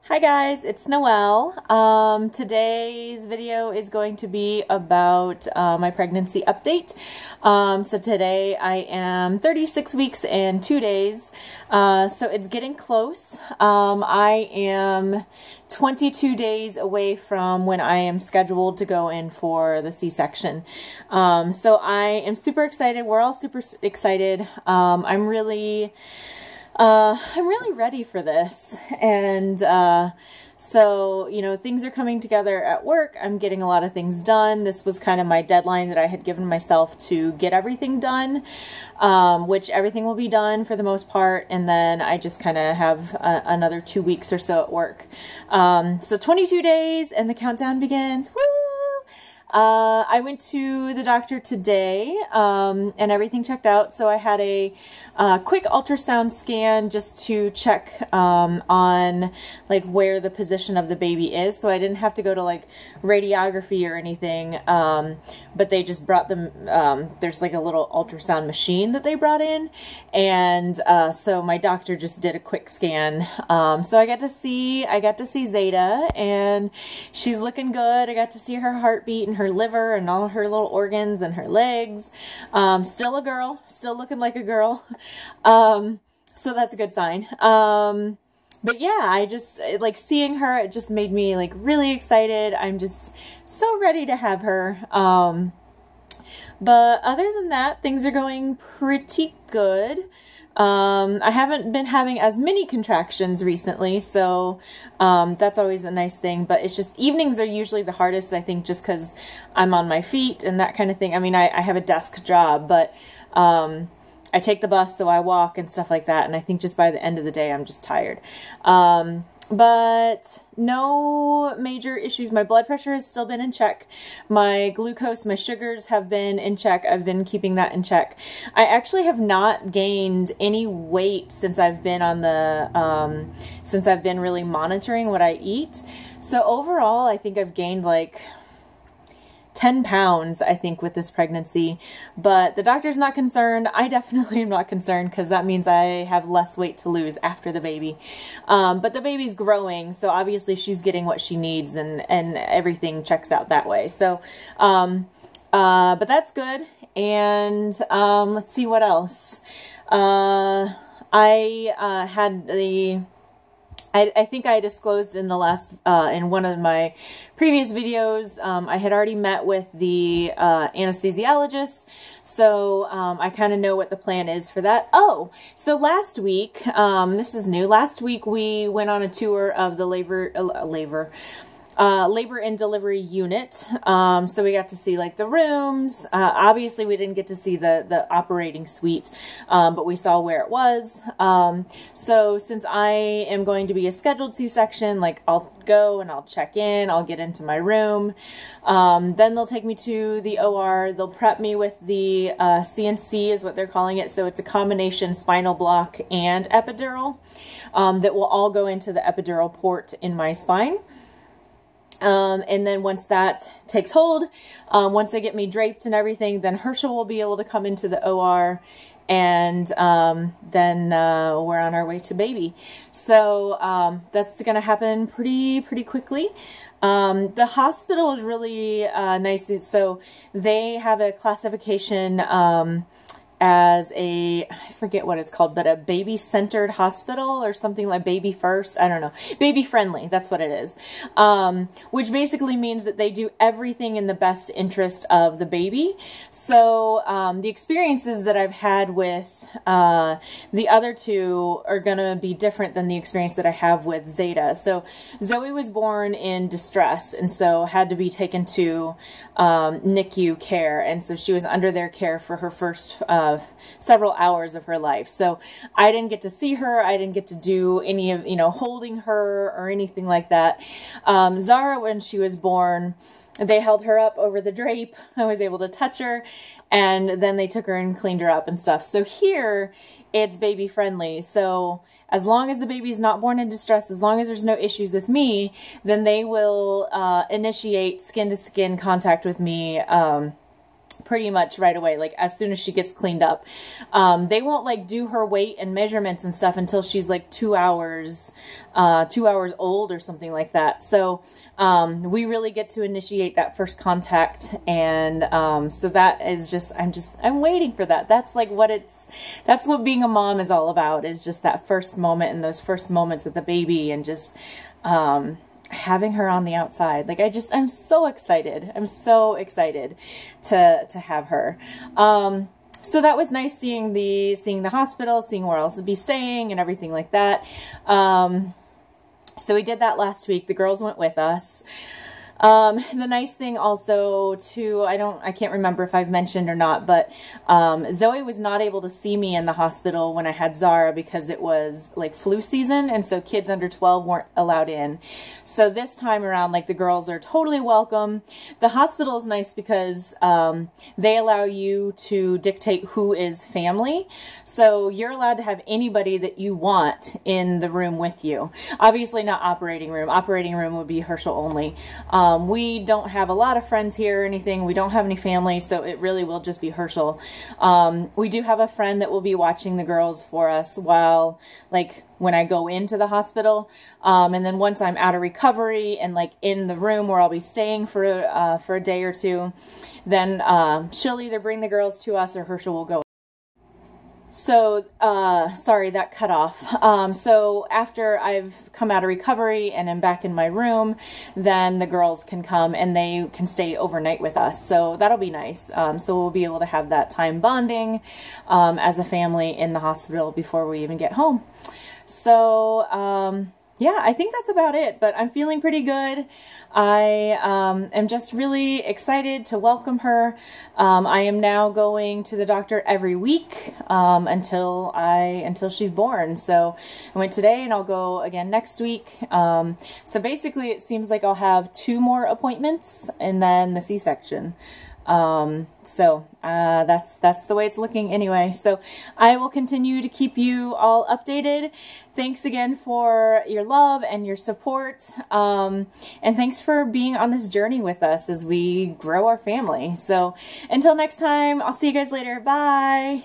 Hi guys, it's Noelle. Today's video is going to be about my pregnancy update. So today I am 36 weeks and 2 days, so it's getting close. I am 22 days away from when I am scheduled to go in for the C-section. So I am super excited. We're all super excited. I'm really ready for this. And so, you know, things are coming together at work. I'm getting a lot of things done. This was kind of my deadline that I had given myself to get everything done, which everything will be done for the most part. And then I just kind of have another 2 weeks or so at work. So 22 days and the countdown begins. Woo! I went to the doctor today, and everything checked out. So I had a quick ultrasound scan just to check on like where the position of the baby is. So I didn't have to go to like radiography or anything, but they just brought them, there's like a little ultrasound machine that they brought in. And so my doctor just did a quick scan. So I got to see Zeta, and she's looking good. I got to see her heartbeat and her liver and all her little organs and her legs. Still a girl, still looking like a girl. So that's a good sign. But yeah, I just like seeing her, it just made me like really excited. I'm just so ready to have her. But other than that, things are going pretty good. I haven't been having as many contractions recently, so that's always a nice thing, but it's just evenings are usually the hardest, I think, just because I'm on my feet and that kind of thing. I mean, I have a desk job, but I take the bus, so I walk and stuff like that, and I think just by the end of the day, I'm just tired. But no major issues. My blood pressure has still been in check. My glucose, my sugars have been in check. I've been keeping that in check. I actually have not gained any weight since I've been on the, since I've been really monitoring what I eat. So overall, I think I've gained like 10 pounds, I think, with this pregnancy, but the doctor's not concerned. I definitely am not concerned because that means I have less weight to lose after the baby. But the baby's growing, so obviously she's getting what she needs, and everything checks out that way. So, but that's good. And let's see what else. I think I disclosed in the last, in one of my previous videos, I had already met with the anesthesiologist, so I kind of know what the plan is for that. Oh, so last week, this is new, last week we went on a tour of the labor and delivery unit. So we got to see like the rooms. Obviously we didn't get to see the operating suite, but we saw where it was. So since I am going to be a scheduled C-section, like I'll go and I'll check in, I'll get into my room. Then they'll take me to the OR. They'll prep me with the CNC is what they're calling it. So it's a combination spinal block and epidural that will all go into the epidural port in my spine. And then once that takes hold, once they get me draped and everything, then Herschel will be able to come into the OR, and then we're on our way to baby. So that's going to happen pretty quickly. The hospital is really nice. So they have a classification as a, I forget what it's called, but a baby-centered hospital or something like baby first. I don't know. Baby-friendly, that's what it is. Which basically means that they do everything in the best interest of the baby. So the experiences that I've had with the other two are going to be different than the experience that I have with Zeta. So Zoe was born in distress, and so had to be taken to NICU care, and so she was under their care for her first several hours of her life. So I didn't get to see her. I didn't get to do any of, you know, holding her or anything like that. Zara, when she was born, they held her up over the drape. I was able to touch her, and then they took her and cleaned her up and stuff. So here it's baby friendly. So as long as the baby's not born in distress, as long as there's no issues with me, then they will initiate skin-to-skin contact with me pretty much right away, like as soon as she gets cleaned up. They won't like do her weight and measurements and stuff until she's like 2 hours old or something like that. So we really get to initiate that first contact, and so that is just, I'm waiting for that. That's like that's what being a mom is all about, is just that first moment and those first moments with the baby, and just having her on the outside. Like I'm so excited. I'm so excited to have her. So that was nice, seeing the hospital, seeing where else to be staying and everything like that. So we did that last week. The girls went with us. The nice thing also too, I can't remember if I've mentioned or not, but Zoe was not able to see me in the hospital when I had Zara because it was like flu season, and so kids under 12 weren't allowed in. So this time around, like, the girls are totally welcome. The hospital is nice because they allow you to dictate who is family. So you're allowed to have anybody that you want in the room with you. Obviously not operating room. Operating room would be Herschel only. We don't have a lot of friends here or anything. We don't have any family, so it really will just be Herschel. We do have a friend that will be watching the girls for us while, like, when I go into the hospital. And then once I'm out of recovery and like in the room where I'll be staying for a day or two, then she'll either bring the girls to us or Herschel will go. So, sorry, that cut off. So after I've come out of recovery and am back in my room, then the girls can come and they can stay overnight with us. So that'll be nice. So we'll be able to have that time bonding, as a family in the hospital before we even get home. So, yeah, I think that's about it, but I'm feeling pretty good. I am just really excited to welcome her. I am now going to the doctor every week until she's born. So I went today and I'll go again next week. So basically it seems like I'll have 2 more appointments and then the C-section. So that's the way it's looking anyway. So I will continue to keep you all updated. Thanks again for your love and your support. And thanks for being on this journey with us as we grow our family. So until next time, I'll see you guys later. Bye.